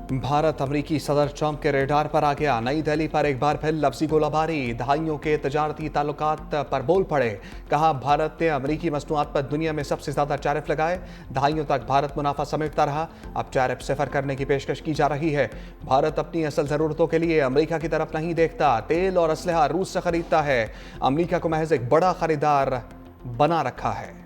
भारत अमरीकी सदर ट्रंप के रेडार पर आ गया। नई दिल्ली पर एक बार फिर लफ्जी गोलाबारी। दहाइयों के तजारती ताल्लुकात पर बोल पड़े। कहा भारत ने अमरीकी मसनूआत पर दुनिया में सबसे ज्यादा टैरिफ लगाए। दहाइयों तक भारत मुनाफा समेटता रहा। अब टैरिफ सिफर करने की पेशकश की जा रही है। भारत अपनी असल जरूरतों के लिए अमरीका की तरफ नहीं देखता। तेल और असलहा रूस से खरीदता है। अमरीका को महज एक बड़ा खरीदार बना रखा है।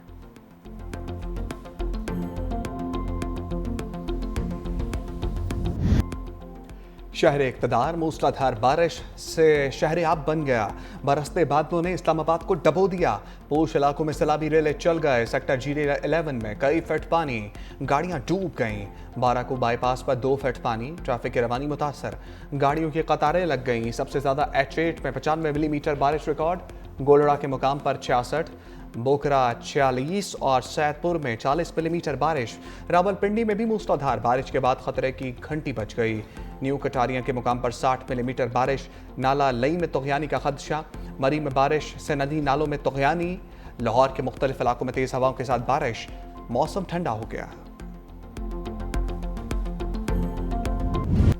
शहर इक़्तिदार मूसलाधार बारिश से शहर-ए-आब बन गया। बरसते बादलों ने इस्लामाबाद को डबो दिया। पोश इलाकों में सैलाबी रेले चल गए। सेक्टर G11 में कई फीट पानी, गाड़ियां डूब गईं। बाराको बाईपास पर 2 फीट पानी, ट्रैफिक की रवानी मुतासर। गाड़ियों की कतारें लग गईं। सबसे ज्यादा H8 में 95 मिलीमीटर बारिश रिकॉर्ड। गोलड़ा के मुकाम पर 66, बोकरा 46 और सैदपुर में 40 मिलीमीटर बारिश। रावलपिंडी में भी मूसलाधार बारिश के बाद खतरे की घंटी बज गई। न्यू कटारिया के मुकाम पर 60 मिलीमीटर बारिश। नाला लई में तुग़यानी का खदशा। मरी में बारिश से नदी नालों में तुग़यानी। लाहौर के मुख्तलिफ इलाकों में तेज हवाओं के साथ बारिश। मौसम ठंडा हो गया।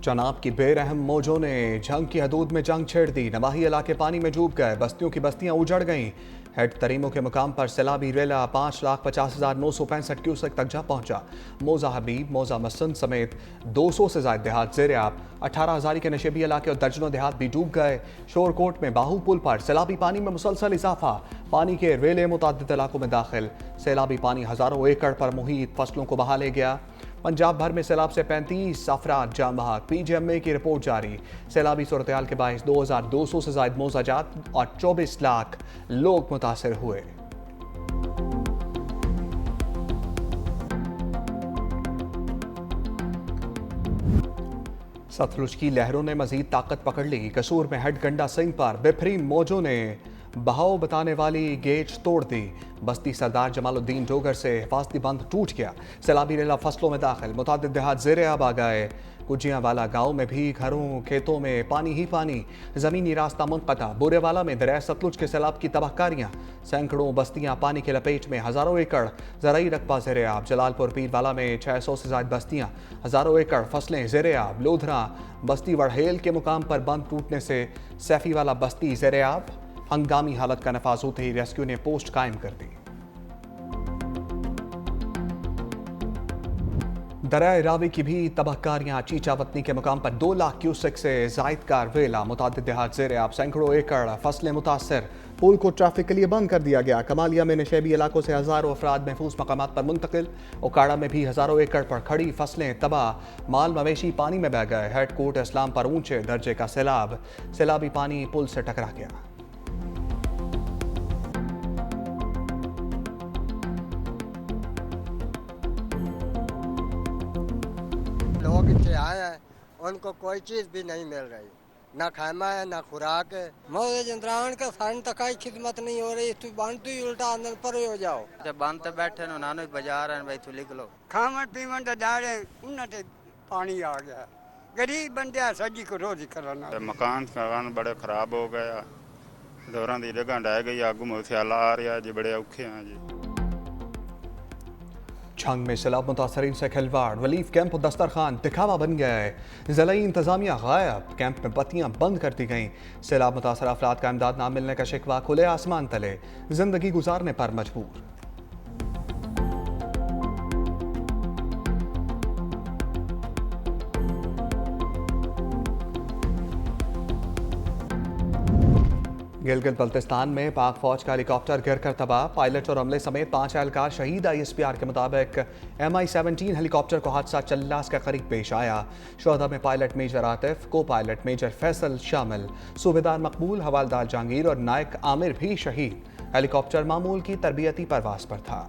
चनाब की बेरहम मौजों ने जंग की हदूद में जंग छेड़ दी। नवाही इलाके पानी में डूब गए। बस्तियों की बस्तियां उजड़ गईं। हेड तरीमों के मुकाम पर सैलाबी रेला 5,50,965 क्यूसेक तक जा पहुंचा। मौजा हबीब, मौजा मसन समेत 200 से ज्यादा देहात ज़ेर-ए-आब। 18,000 के नशेबी इलाके और दर्जनों देहात भी डूब गए। शोरकोट में बाहू पुल पर सैलाबी पानी में मुसलसल इजाफा। पानी के रेले मुताद्दिद इलाकों में दाखिल। सैलाबी पानी हजारों एकड़ पर मुहित फसलों को बहा ले गया। पंजाब भर में सैलाब से 35 अफराद जाम बहक। PGMA की रिपोर्ट जारी। सैलाबी सूरत-ए-हाल के बायस 2,200 से ज्यादा मौजाजात और 24 लाख लोग मुतासर हुए। सतलुज की लहरों ने मजीद ताकत पकड़ ली। कसूर में हेड गंडा सिंह पर बेहतरीन मौजों ने बहाव बताने वाली गेज तोड़ दी। बस्ती सरदार जमालुद्दीन डोगर से हिफाजती बंद टूट गया। सैलाबी रेला फसलों में दाखिल। मुतादिद देहात ज़ेर-ए-आब आ गए। कुजियांवाला गांव में भी घरों खेतों में पानी ही पानी। जमीनी रास्ता मुनक़ता। बुरेवाला में दरिया सतलुज के सैलाब की तबाहकारियां। सैकड़ों बस्तियां पानी के लपेट में। हजारों एकड़ ज़राई रकबा ज़ेर-ए-आब। जलालपुर पीरवाला में 600 से ज्यादा बस्तियां, हजारों एकड़ फसलें ज़ेर-ए-आब। लोधरा बस्ती वड़हेल के मुकाम पर बंद टूटने से सैफी वाला बस्ती ज़ेर-ए-आब। हंगामी हालत का नफाज होते ही रेस्क्यू ने पोस्ट कायम कर दी। दरिया रावी की भी तबाहकारियां। चीचावतनी के मुकाम पर 2 लाख क्यूसेक से जायद का रेला। मुतादिद देहात ज़ेर-ए-आब। सैकड़ों एकड़ फसलें मुतासर। पुल को ट्रैफिक के लिए बंद कर दिया गया। कमालिया में नशेबी इलाकों से हजारों अफराद महफूज मकामात पर मुंतकिल। ओकाड़ा में भी हजारों एकड़ पर खड़ी फसलें तबाह। माल मवेशी पानी में बह गए। हेड कोर्ट इस्लाम पर ऊंचे दर्जे का सैलाब। सैलाबी पानी पुल से टकरा गया। लोग इतने आए हैं, उनको कोई चीज़ भी नहीं मिल रही। ना खाना है, ना खुराक है। मोदी जिंद्रावन के सन तक ही खिदमत नहीं हो रही। तू बंद तू ही उल्टा अंदर पर हो जाओ। जब बंद तो बैठे नो नानो बाजार है भाई तू लिख लो। खावन पीवन तो डाले उन्हें पानी आ गया। गरीब बंदे सजी को रोज करना। मकान बड़े खराब हो गया। डोरां दी जगह ढह गई। आगू मुसियाला आ रहा जी। बड़े औखे हैं जी। छंग में सैलाब मुतासरीन से खिलवाड़। रिलीफ कैंप और दस्तरखान दिखावा बन गया है। ज़िलाई इंतजामिया गायब। कैंप में बत्तियां बंद कर दी गईं। सैलाब मुतासर अफराद का इमदाद ना मिलने का शिकवा। खुले आसमान तले जिंदगी गुजारने पर मजबूर। गिलगित बल्तिस्तान में पाक फौज का हेलीकॉप्टर गिरकर तबाह। पायलट और अमले समेत 5 एहलकार शहीद। ISPR के मुताबिक MI-17 हेलीकॉप्टर को हादसा चल्लास के करीब पेश आया। शोहदा में पायलट मेजर आतिफ, को पायलट मेजर फैसल शामिल। सूबेदार मकबूल, हवालदार जहांगीर और नायक आमिर भी शहीद। हेलीकॉप्टर मामूल की तरबियती परवाज पर था।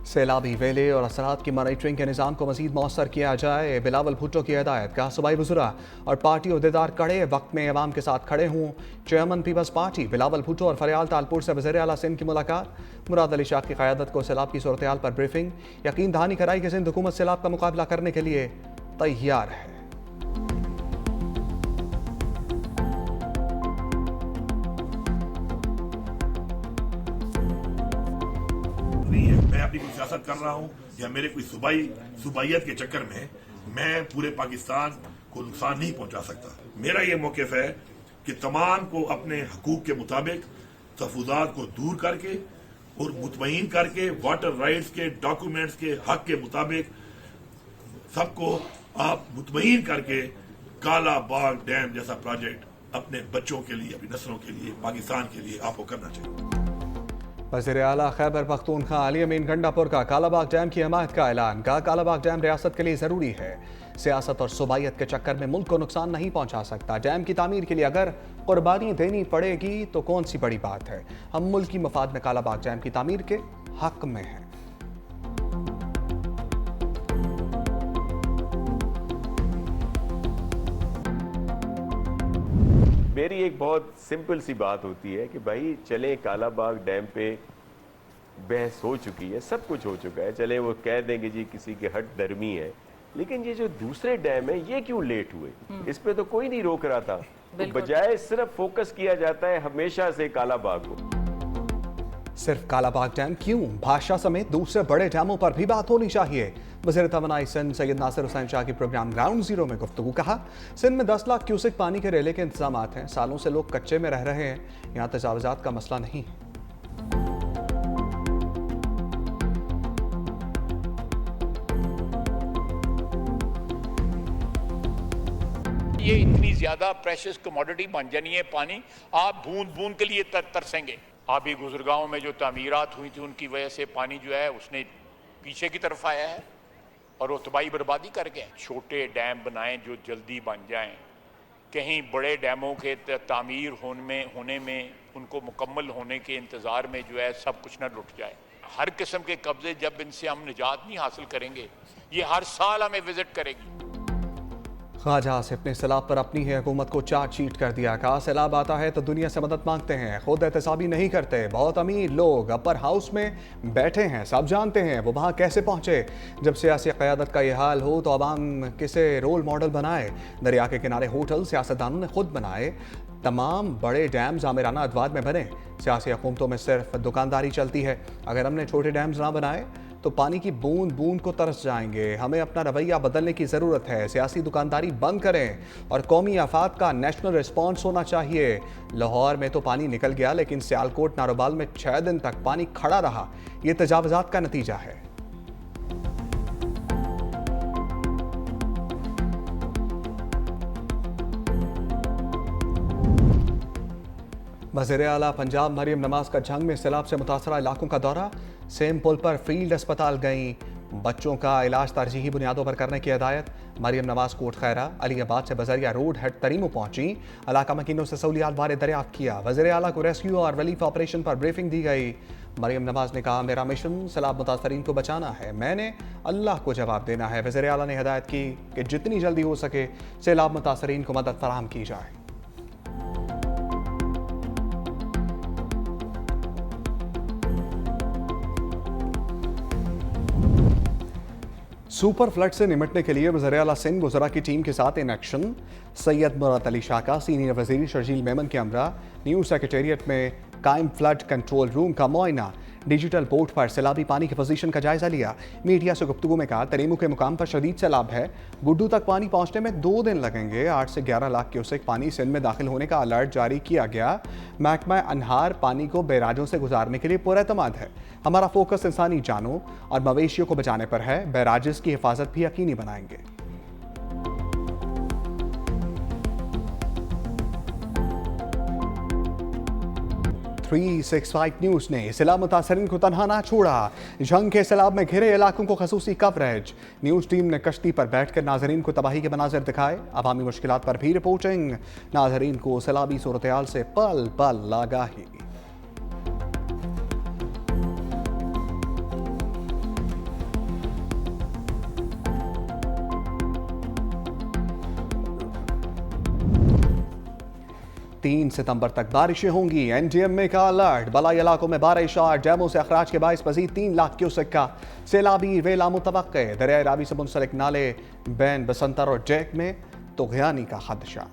सैलाबी वेले और असरात की मॉनिटरिंग के निज़ाम को मज़ीद मौसर किया जाए। बिलावल भुट्टो की हिदायत। कहा सूबाई वज़रा और पार्टी अहदेदार कड़े वक्त में अवाम के साथ खड़े हों। Chairman Peoples Party Bilawal Bhutto और फरियाल तालपुर से वज़ीर आला सिंध की मुलाकात। मुराद अली शाह की क़यादत को सैलाब की सूरत-ए-हाल पर ब्रीफिंग। यकीन दहानी कराई कि सिंध हुकूमत सैलाब का मुकाबला करने के लिए तैयार है। अपनी कोई सियासत कर रहा हूँ या मेरे कोई सूबाइयत के चक्कर में मैं पूरे पाकिस्तान को नुकसान नहीं पहुंचा सकता। मेरा ये मौक़िफ़ है कि तमाम को अपने हकूक के मुताबिक तहफ़्फ़ुज़ात को दूर करके और मुतमईन करके वाटर राइट्स के डॉक्यूमेंट्स के हक के मुताबिक सबको आप मुतमईन करके काला बाग डैम जैसा प्रोजेक्ट अपने बच्चों के लिए, अपनी नस्लों के लिए, पाकिस्तान के लिए आपको करना चाहिए। वज़ीर आला खैबर पख्तूनख्वा अली अमीन गंडापुर का कालाबाग डैम की हिमायत का ऐलान। कहा कालाबाग डैम रियासत के लिए ज़रूरी है, सियासत और सूबाइयत के चक्कर में मुल्क को नुकसान नहीं पहुंचा सकता। डैम की तामीर के लिए अगर कुर्बानी देनी पड़ेगी तो कौन सी बड़ी बात है। हम मुल्क की मफाद में कालाबाग डैम की तामीर के हक में हैं। मेरी एक बहुत सिंपल सी बात होती है कि भाई चले कालाबाग डैम पे बहस हो चुकी है, सब कुछ हो चुका है, चले वो कह देंगे जी किसी की हट दरमी है, लेकिन ये जो दूसरे डैम है ये क्यों लेट हुए, इस पे तो कोई नहीं रोक रहा था। तो बजाय सिर्फ फोकस किया जाता है हमेशा से कालाबाग को। सिर्फ कालाबाग डैम क्यों, भाषा समेत दूसरे बड़े डैमों पर भी बात होनी चाहिए। वज़ीर तवानाई सिंध सैयद नासिर हुसैन शाह की प्रोग्राम ग्राउंड जीरो में गुफ्तगू। कहा सिंध में 10 लाख क्यूसेक पानी के रेले के इंतजाम हैं, सालों से लोग कच्चे में रह रहे हैं, यहाँ तजावुजात का मसला नहीं है। ये इतनी ज्यादा प्रेशियस कमोडिटी बन जानी है पानी, आप बूंद बूंद के लिए तरसेंगे। आबी गुजरगांव में जो तामीरात हुई थी उनकी वजह से पानी जो है उसने पीछे की तरफ आया है और वो तबाही बर्बादी कर गए। छोटे डैम बनाएं जो जल्दी बन जाएं, कहीं बड़े डैमों के तामीर होने में उनको मुकम्मल होने के इंतज़ार में जो है सब कुछ न लुट जाए। हर किस्म के कब्जे जब इनसे हम निजात नहीं हासिल करेंगे, ये हर साल हमें विजिट करेगी। ख्वाजा आसिफ ने सैलाब पर अपनी ही हुकूमत को चार्जशीट कर दिया। कहा सैलाब आता है तो दुनिया से मदद मांगते हैं, खुद एहतसाबी नहीं करते। बहुत अमीर लोग अपर हाउस में बैठे हैं, सब जानते हैं वो वहाँ कैसे पहुँचे। जब सियासी क़यादत का यह हाल हो तो अवाम किसे रोल मॉडल बनाए। दरिया के किनारे होटल सियासतदानों ने खुद बनाए, तमाम बड़े डैम आमिराना अदवार में बने। सियासी हुकूमतों में सिर्फ दुकानदारी चलती है। अगर हमने छोटे डैम्स ना बनाए तो पानी की बूंद बूंद को तरस जाएंगे। हमें अपना रवैया बदलने की ज़रूरत है। सियासी दुकानदारी बंद करें और कौमी आफात का नेशनल रिस्पॉन्स होना चाहिए। लाहौर में तो पानी निकल गया, लेकिन सियालकोट नारोबाल में 6 दिन तक पानी खड़ा रहा। ये तजावुजात का नतीजा है। वज़ीर आला पंजाब मरियम नवाज का जंग में सैलाब से मुतासरा इलाकों का दौरा। सेम पुल पर फील्ड अस्पताल गईं। बच्चों का इलाज तरजीही बुनियादों पर करने की हिदायत। मरियम नवाज कोट खैरा अलीबाद से बजरिया रोड हेड तरीमो पहुंची, इलाका मकीनों से सहूलियात बारे दरियाफ्त किया। वज़ीर आला को रेस्क्यू और रिलीफ ऑपरेशन पर ब्रीफिंग दी गई। मरियम नवाज ने कहा मेरा मिशन सैलाब मुतासरीन को बचाना है, मैंने अल्लाह को जवाब देना है। वज़ीर आला ने हिदायत की कि जितनी जल्दी हो सके सैलाब मुतासरीन को मदद फराहम की जाए। सुपर फ्लड से निपटने के लिए वज़ीर आला सिंध वज़रा की टीम के साथ इन एक्शन। सैयद मुराद अली शाह का सीनियर वज़ीर शर्जील मेमन के हमरा न्यू सेक्रेटेरिएट में कायम फ्लड कंट्रोल रूम का मुआयना। डिजिटल बोर्ड पर सैलाबी पानी की पोजीशन का जायजा लिया। मीडिया से गुफ्तगू में कहा तरीमू के मुकाम पर शदीद सैलाब है, गुड्डू तक पानी पहुंचने में 2 दिन लगेंगे। 8 से 11 लाख क्यूसेक पानी सिंध में दाखिल होने का अलर्ट जारी किया गया। महकमा अनहार पानी को बैराजों से गुजारने के लिए पुरएतमाद है। हमारा फोकस इंसानी जानों और मवेशियों को बचाने पर है। बैराजेस की हिफाजत भी यकीनी बनाएंगे। थ्री 365 न्यूज़ ने सैलाब मुतासरीन को तनहा ना छोड़ा। जंग के सैलाब में घिरे इलाकों को खसूसी कवरेज। न्यूज़ टीम ने कश्ती पर बैठकर नाजरीन को तबाही के मनाजिर दिखाए। अवामी मुश्किलात पर भी रिपोर्टिंग। नाजरीन को सैलाबी सूरत-ए-हाल से पल पल आगाही। तीन सितंबर तक बारिशें होंगी। एनडीएमए का अलर्ट। बलाई इलाकों में बारिश और डैमों से अखराज के बायस मजीद 3 लाख क्यूसेक का सैलाबी वेला मुतवक्के। दरिया रावी से मुंसलिक नाले बैन बसंतर और जैक में तुग़यानी का खदशा।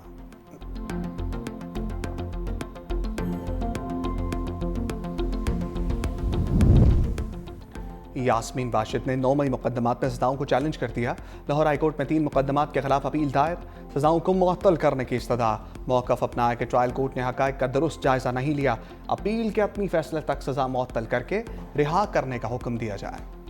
यास्मीन वाशिद ने 9 मई मुकदमात में सजाओं को चैलेंज कर दिया। लाहौर हाईकोर्ट में 3 मुकदमात के खिलाफ अपील दायर, सजाओं को मुअत्तल करने की इस्तदा। मौक़िफ़ अपनाया कि ट्रायल कोर्ट ने हक़ाइक़ का दुरुस्त जायज़ा नहीं लिया, अपील के अपनी फैसले तक सजा मुअत्तल करके रिहा करने का हुक्म दिया जाए।